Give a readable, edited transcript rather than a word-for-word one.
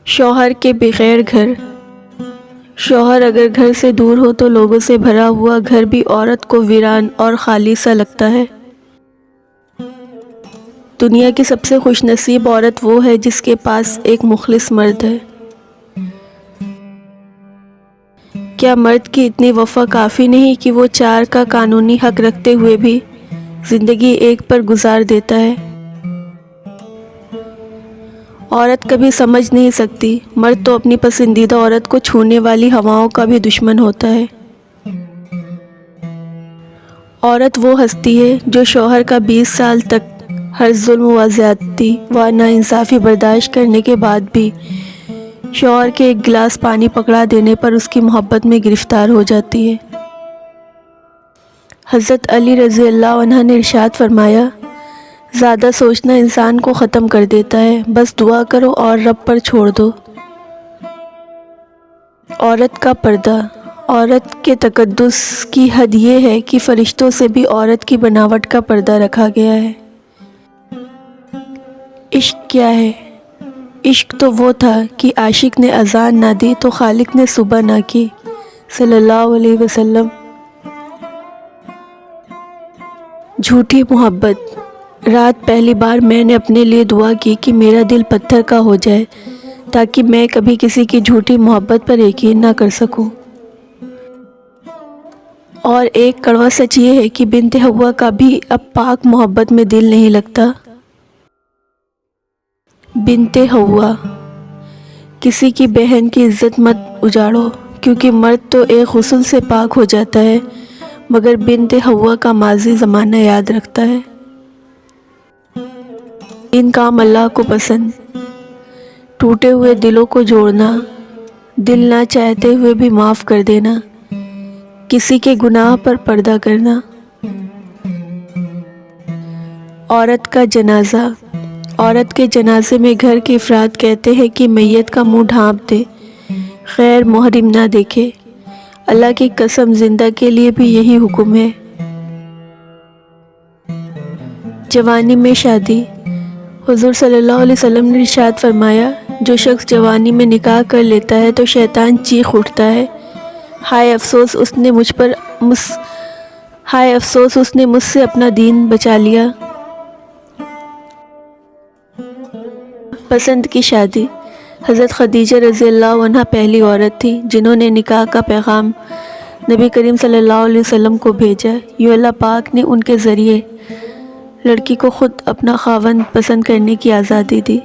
شوہر کے بغیر گھر۔ شوہر اگر گھر سے دور ہو تو لوگوں سے بھرا ہوا گھر بھی عورت کو ویران اور خالی سا لگتا ہے۔ دنیا کی سب سے خوش نصیب عورت وہ ہے جس کے پاس ایک مخلص مرد ہے۔ کیا مرد کی اتنی وفا کافی نہیں کہ وہ 4 کا قانونی حق رکھتے ہوئے بھی زندگی ایک پر گزار دیتا ہے؟ عورت کبھی سمجھ نہیں سکتی، مرد تو اپنی پسندیدہ عورت کو چھونے والی ہواؤں کا بھی دشمن ہوتا ہے۔ عورت وہ ہستی ہے جو شوہر کا 20 سال تک ہر ظلم و زیادتی و ناانصافی برداشت کرنے کے بعد بھی شوہر کے ایک گلاس پانی پکڑا دینے پر اس کی محبت میں گرفتار ہو جاتی ہے۔ حضرت علی رضی اللہ عنہ نے ارشاد فرمایا، زیادہ سوچنا انسان کو ختم کر دیتا ہے، بس دعا کرو اور رب پر چھوڑ دو۔ عورت کا پردہ۔ عورت کے تقدس کی حد یہ ہے کہ فرشتوں سے بھی عورت کی بناوٹ کا پردہ رکھا گیا ہے۔ عشق کیا ہے؟ عشق تو وہ تھا کہ عاشق نے اذان نہ دی تو خالق نے صبح نہ کی، صلی اللہ علیہ وسلم۔ جھوٹی محبت۔ رات پہلی بار میں نے اپنے لیے دعا کی کہ میرا دل پتھر کا ہو جائے تاکہ میں کبھی کسی کی جھوٹی محبت پر یقین نہ کر سکوں۔ اور ایک کڑوا سچ یہ ہے کہ بنت حوا کا بھی اب پاک محبت میں دل نہیں لگتا۔ بنت حوا۔ کسی کی بہن کی عزت مت اجاڑو، کیونکہ مرد تو ایک غسل سے پاک ہو جاتا ہے مگر بنت حوا کا ماضی زمانہ یاد رکھتا ہے۔ 3 کام اللہ کو پسند۔ ٹوٹے ہوئے دلوں کو جوڑنا، دل نہ چاہتے ہوئے بھی معاف کر دینا، کسی کے گناہ پر پردہ کرنا۔ عورت کا جنازہ۔ عورت کے جنازے میں گھر کے افراد کہتے ہیں کہ میت کا منہ ڈھانپ دے، غیر محرم نہ دیکھے۔ اللہ کی قسم زندہ کے لیے بھی یہی حکم ہے۔ جوانی میں شادی۔ حضور صلی اللہ علیہ وسلم نے ارشاد فرمایا، جو شخص جوانی میں نکاح کر لیتا ہے تو شیطان چیخ اٹھتا ہے، ہائے افسوس اس نے مجھ سے اپنا دین بچا لیا۔ پسند کی شادی۔ حضرت خدیجہ رضی اللہ عنہ پہلی عورت تھی جنہوں نے نکاح کا پیغام نبی کریم صلی اللہ علیہ وسلم کو بھیجا۔ یوں اللہ پاک نے ان کے ذریعے لڑکی کو خود اپنا خاوند پسند کرنے کی آزادی دی۔